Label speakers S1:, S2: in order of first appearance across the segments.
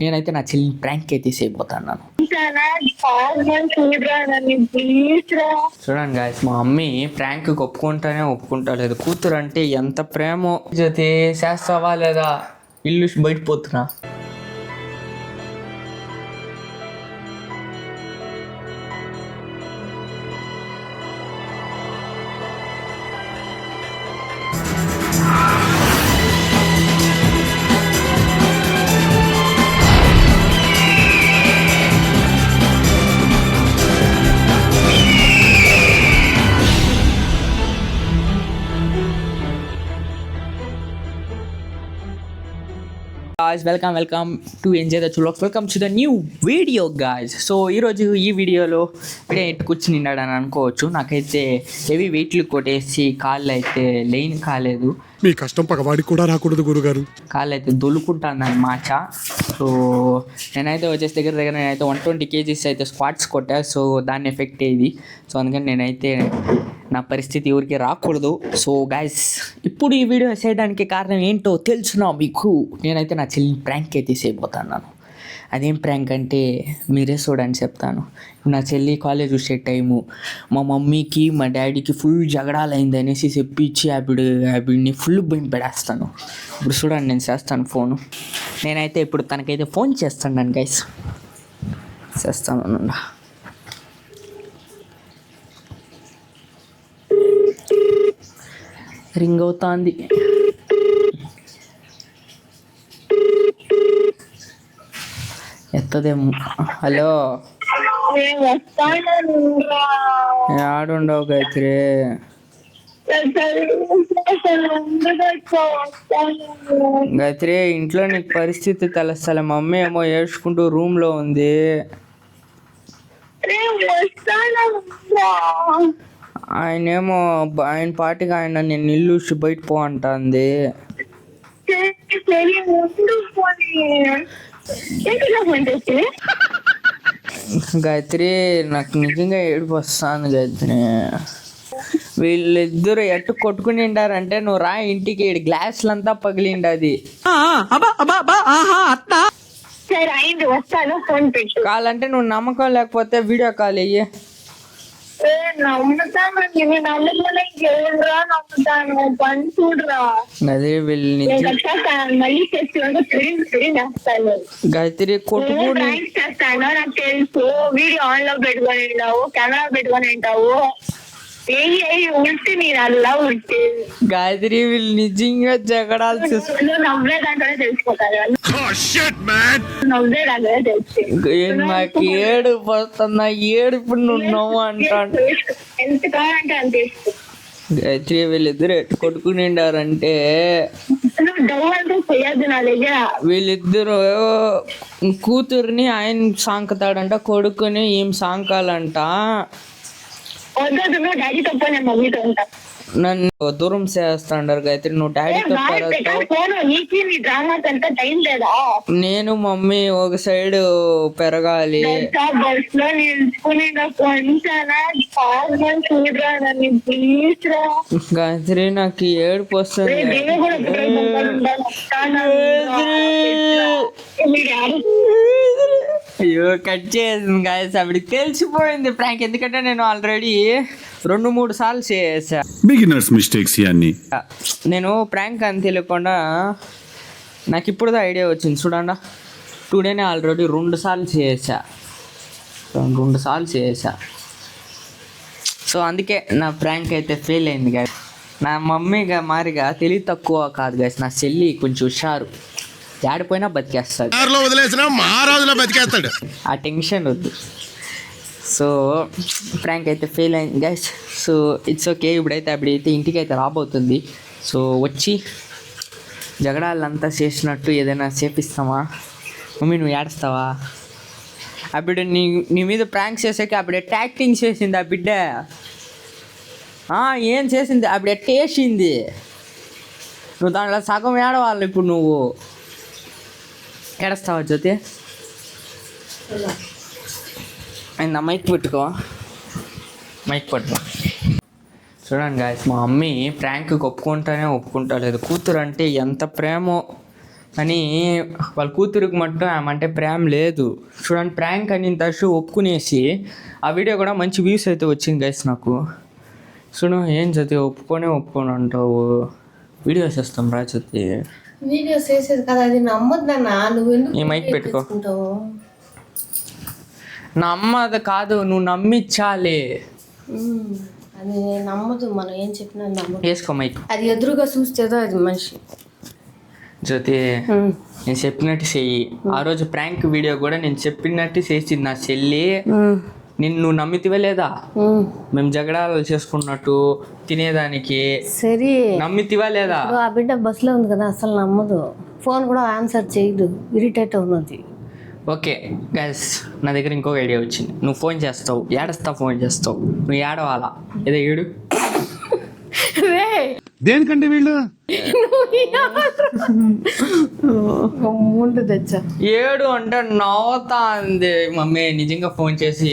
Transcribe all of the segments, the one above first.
S1: నేనైతే నా చెల్లిని ప్రాంక్ అయితే చేయబోతున్నాను. చూడండి గాయస్, మా మమ్మీ ప్రాంక్ ఒప్పుకుంటలేదు. కూతురు అంటే ఎంత ప్రేమో. జ్యోతి చేస్తావా లేదా? ఇల్లు బయట పోతున్నా. guys, welcome to enjoy the vlogs. Welcome to the new video guys. So ఈరోజు ఈ వీడియోలో ఇటు కూర్చుని నిన్నాడని అనుకోవచ్చు. నాకైతే హెవీ వెయిట్లు కొట్టేసి కాళ్ళు అయితే లేని కాలేదు.
S2: మీ కష్టం పగవాడికి కూడా రాకూడదు గురుగారు.
S1: కాళ్ళు అయితే దొల్లుకుంటాను అన్నమాట. సో నేనైతే వచ్చేసి దగ్గర నేనైతే 120 kgs అయితే స్క్వాట్స్ కొట్టా. సో దాని ఎఫెక్ట్ ఇది. సో అందుకని నేనైతే నా పరిస్థితి ఎవరికి రాకూడదు. సో గైస్, ఇప్పుడు ఈ వీడియో చేయడానికి కారణం ఏంటో తెలుసునా మీకు? నేనైతే నా చెల్లిని ప్రాంక్ అయితే చేయబోతున్నాను. అదేం ప్రాంక్ అంటే మీరే చూడండి చెప్తాను. నా చెల్లి కాలేజ్ వచ్చే టైము, మా మమ్మీకి మా డాడీకి ఫుల్ జగడాలు అయింది అనేసి చెప్పించి ఆవిడ్ని ఫుల్ భయం పెడేస్తాను. ఇప్పుడు చూడండి, నేను చేస్తాను ఫోను. నేనైతే ఇప్పుడు తనకైతే ఫోన్ చేస్తాను గైస్. చేస్తాను. రింగ్ అవుతుంది. ఎత్తదేమో. హలో, ఆడుండవు గాయత్రి. గాయత్రి, ఇంట్లో నీకు పరిస్థితి తెలుస్తలే. మమ్మీ ఏమో ఏడ్చుకుంటూ రూమ్లో ఉంది. ఆయనేమో ఆయన పాటిగా ఆయన నేను ఇల్లు బయట పో అంటుంది. గాయత్రి, నాకు నిజంగా ఏడుపు వస్తాను గాయత్రి. వీళ్ళిద్దరు ఎట్టు కొట్టుకుని ఉండారంటే, నువ్వు రా ఇంటికి, గ్లాసులంతా పగిలిండది. కాలంటే నువ్వు నమ్మకం లేకపోతే వీడియో కాల్ అయ్యి. అదే వీళ్ళని గాయత్రి కొట్టుకుని
S3: వీడియో ఆన్ లో పెట్టుకొని ఉంటావు, కెమెరా పెట్టుకొని ఉంటావు.
S1: గాయత్రి, వీళ్ళు నిజంగా జగడాలు నాకు ఏడుపు వస్తున్నా. ఏడుపు నువ్వు నవ్వు అంటాను. గాయత్రి, వీళ్ళిద్దరు ఎట్టు కొట్టుకునిండారంటే, వీళ్ళిద్దరు కూతుర్ని ఆయన సాంకుతాడంట, కొడుకుని ఏం సాంకాలంట. నన్ను దూరం చేస్తాండారు గాయత్రి. నువ్వు డాడీతో నేను మమ్మీ ఒక సైడ్ పెరగాలి. గాయత్రి, నాకు ఏడుపు వస్తుంది. అయ్యో, కట్ చేసింది గాయస్. అప్పటికి తెలిసిపోయింది ప్రాంక్. ఎందుకంటే నేను ఆల్రెడీ 2-3 సార్లు చేసా.
S2: బిగినర్స్ మిస్టేక్స్ ఇవన్నీ.
S1: నేను ప్రాంక్ అని తెలియకుండా నాకు ఇప్పుడు ఐడియా వచ్చింది. చూడండి, టుడేనే ఆల్రెడీ 2 సార్లు చేసా. సో అందుకే నా ప్రాంక్ అయితే ఫెయిల్ అయింది గాయస్. నా మమ్మీగా మారిగా తెలివి తక్కువ కాదు గాయస్. నా చెల్లి కొంచెం హుషారు. ఆడిపోయినా బతికేస్తాడు. ఆ టెన్షన్ వద్దు. సో ప్రాంక్ అయితే ఫెయిల్ అయింది గైస్. So it's okay. అప్పుడైతే ఇంటికి అయితే రాబోతుంది. సో వచ్చి జగడాలంతా చేసినట్టు ఏదైనా చేపిస్తామా? మమ్మీ, నువ్వు ఏడుస్తావా? అప్పుడు నీ మీద ప్రాంక్ చేసాక అప్పుడే యాక్టింగ్ చేసింది ఆ బిడ్డ. ఏం చేసింది? అప్పుడే టేసింది. నువ్వు దాంట్లో సగం ఏడవాలి. ఇప్పుడు నువ్వు ఏడుస్తావా జ్యోతి? ఆయన మైక్ పట్టుకో. చూడండి గాయస్, మా మమ్మీ ప్రాంక్ ఒప్పుకుంటలేదు. కూతురు అంటే ఎంత ప్రేమో. అని వాళ్ళ కూతురికి మట్టు ఆమె ప్రేమ లేదు. చూడండి, ప్రాంక్ అని తరచు ఒప్పుకునేసి ఆ వీడియో కూడా మంచి వ్యూస్ అయితే వచ్చింది గైస్ నాకు. చూడు ఏం జతి ఒప్పుకొని అంటావు, వీడియోస్ వేస్తాం రా జతి.
S4: వీడియోస్ వేసేది కదా, అది నమ్మొద్దన్నా. నువ్వు ఎందుకు
S1: ఈ మైక్ పెట్టుకో. నా అమ్మ అది కాదు, నువ్వు నమ్మించాలి.
S4: అది నమ్మదు, మనం ఏం చెప్పినా నమ్మదు.
S1: వేసుకో మైక్.
S4: అది ఎదురుగా చూస్తేదో అది మనిషి.
S1: జ్యోతి నేను చెప్పినట్టు చెయ్యి. ఆ రోజు ప్రాంక్ వీడియో కూడా నేను చెప్పినట్టు చేసింది నా చెల్లి. నిన్ను నమ్మితివే లేదా? మేము జగడాలు చేసుకున్నట్టు తినేదానికి
S4: సరే
S1: నమ్మితివా లేదా?
S4: ఆ బిడ్డ బస్సులో ఉంది కదా, అసలు నమ్మదు. ఫోన్ కూడా ఆన్సర్ చేయదు, ఇరిటేట్ అవుతుంది.
S1: ఓకే గైస్, నా దగ్గర ఇంకొక ఐడియా వచ్చింది. నువ్వు ఫోన్ చేస్తావు, ఏడస్తావు, ఫోన్ చేస్తావు, నువ్వు ఏడవాలా? ఏదో ఏడు.
S2: దేనికండి వీళ్ళు
S4: ముందు తెచ్చా
S1: ఏడు అంటే నవ్వుతా అంది మమ్మీ. నిజంగా ఫోన్ చేసి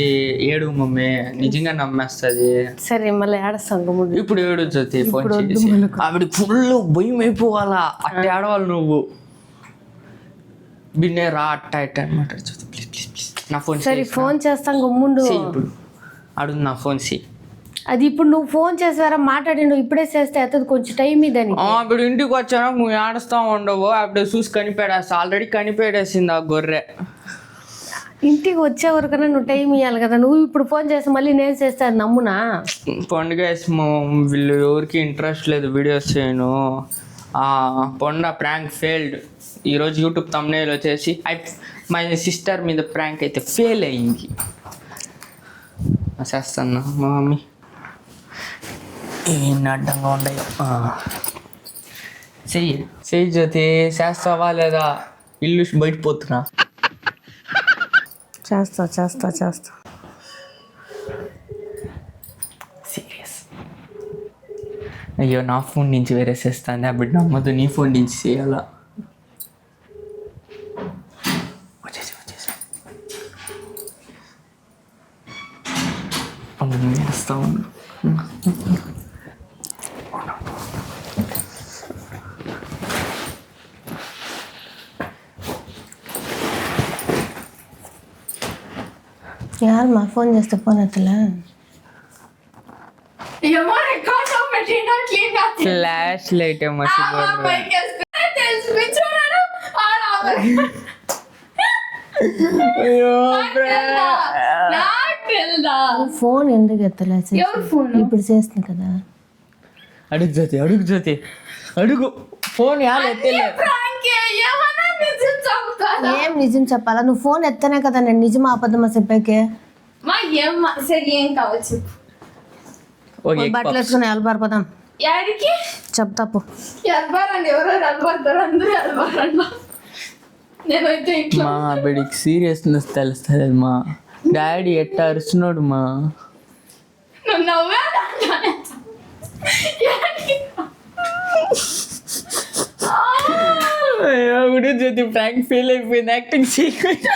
S1: ఏడు మమ్మీ, నిజంగా నమ్మేస్తుంది.
S4: సరే మళ్ళీ ఏడస్తాను ముందు.
S1: ఇప్పుడు ఏడు జ్యోతి ఫోన్ చేసి. ఆవిడ ఫుల్ భయం అయిపోవాలా, అట్ట ఏడవాలి నువ్వు. బిన్నే రా అట్ట ఇట్ట అనమాట. జ్యోతి ప్లీజ్ ప్లీజ్ ప్లీజ్ నా ఫోన్.
S4: సరే ఫోన్ చేస్తాను గమ్ముండు.
S1: ఇప్పుడు అడుగు నా ఫోన్ సి.
S4: అది ఇప్పుడు నువ్వు ఫోన్ చేసారా మాట్లాడి, నువ్వు ఇప్పుడే చేస్తే అవుతుంది, కొంచెం టైం ఇదని.
S1: ఇప్పుడు ఇంటికి వచ్చాక నువ్వు ఏడుస్తా ఉండవు, అప్పుడు చూసి కనిపెడేస్తా. ఆల్రెడీ కనిపెడేసింది ఆ గొర్రె.
S4: ఇంటికి వచ్చే వరకన్నా నువ్వు టైం ఇవ్వాలి కదా. నువ్వు ఇప్పుడు ఫోన్ చేస్తే మళ్ళీ నేను చేస్తే అది నమ్మునా?
S1: పండుగ వీళ్ళు ఎవరికి ఇంట్రెస్ట్ లేదు వీడియోస్ చేయను. పొండ ప్రాంక్ ఫెయిల్డ్. ఈరోజు యూట్యూబ్ థంబ్నెయిల్ వచ్చేసి మై సిస్టర్ మీద ప్రాంక్ అయితే ఫెయిల్ అయ్యింది చేస్తాను. మా మమ్మీ ఏం అడ్డంగా ఉండవు. చెయ్యి జ్యోతి, చేస్తావా లేదా? ఇల్లు బయట పోతున్నా.
S4: చేస్తా చేస్తా చేస్తా.
S1: సీరియస్. అయ్యో నా ఫోన్ నుంచి వేరే చేస్తాను, అప్పుడు నమ్మదు, నీ ఫోన్ నుంచి చేయాలా? వచ్చేసి వేస్తా ఉన్నా.
S4: యార్ మా ఫోన్ చేస్తే ఫోన్ ఎత్తలే.
S1: ఫ్లాష్ లైట్
S4: ఫోన్ ఎందుకు ఎత్తలే? ఇప్పుడు చేస్తుంది కదా.
S1: అడుగు జ్యోతి, అడుగు జ్యోతి, అడుగు. ఫోన్
S4: ఏం నిజం చెప్పాలా? నువ్వు ఫోన్ ఎత్తనే కదా నేను నిజం అబద్ధమా చెప్పాకే. బట్టలు వేసుకుని వెళ్ళబారిపోదాం. చెప్తాపు
S1: మా బిడికి సీరియస్నెస్ తెలుస్తుంది. మా డాడీ ఎట్ట అరుస్తున్నాడు మా. జ్యోతి ప్రాంక్ ఫెయిల్ అయిపోయింది, యాక్టింగ్ చేయకుండా.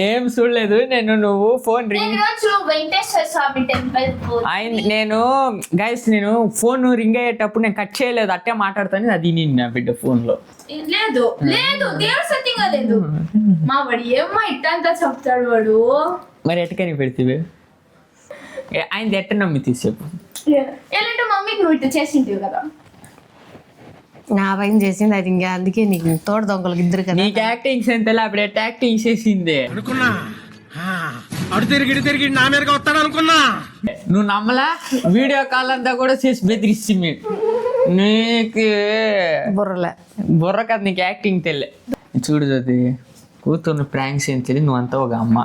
S1: ఏం చూడలేదు నేను. నువ్వు ఫోన్ రింగ్ నేను గైస్ నేను ఫోన్ రింగ్ అయ్యేటప్పుడు నేను కట్ చేయలేదు, అట్టే మాట్లాడుతాను. అది నిన్న బిడ్డ ఫోన్ లో
S5: లేదు లేదు దేవుడు సత్యంగా లేదు. మా వాడు ఏమ్మా ఇట్టంతా చెప్తాడు వాడు.
S1: మరి ఎట్టకని పెడితే ఆయన ఎట్ట నమ్మి తీసేపు.
S5: ఎలాంటి మమ్మీకి నువ్వు ఇట్లా చేసింటివి కదా.
S4: నా భయం చేసింది అది, ఇంకా అందుకే నీకు తోడు దొంగలకి ఇద్దరు కదా.
S1: నీకు యాక్టింగ్ సెన్స్ అప్పుడు ఎట్ట యాక్టింగ్ చేసిందే
S2: అనుకున్నా. అడు తిరిగి నా మీదగా వస్తాడు అనుకున్నా.
S1: నువ్వు నమ్మలా? వీడియో కాల్ అంతా కూడా చేసి బెదిరిస్తుంది. నీకు బుర్ర కదా, నీకు యాక్టింగ్ తెల్లే. చూడు జ్యోతి, కూతుర్ని ప్రాంక్స్ ఏం తెలియదు, నువ్వు అంతా ఒక అమ్మ.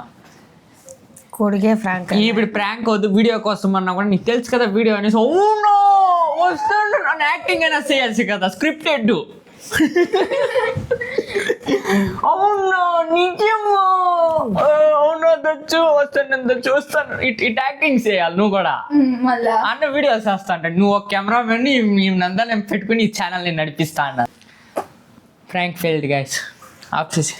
S4: కొడుకే ఫ్రాంక్.
S1: ఇప్పుడు ప్రాంక్ వద్దు వీడియో కోసం అన్నా కూడా నీకు తెలుసు కదా వీడియో అనేసి. అవును వస్తాను నన్ను యాక్టింగ్ అయినా చేయాల్సి కదా, స్క్రిప్టెడ్. అవును నిజము, అవును దచ్చు వస్తాను చూస్తాను ఇట్ యాక్టింగ్ చేయాలి నువ్వు కూడా.
S5: మళ్ళా
S1: అన్న వీడియోస్ చేస్తా అంటే నువ్వు ఒక కెమెరామెన్ నందా నేను పెట్టుకుని ఈ ఛానల్ని నడిపిస్తా అన్న. ప్రాంక్ ఫెయిల్డ్ గైస్, ఆఫ్ చేసి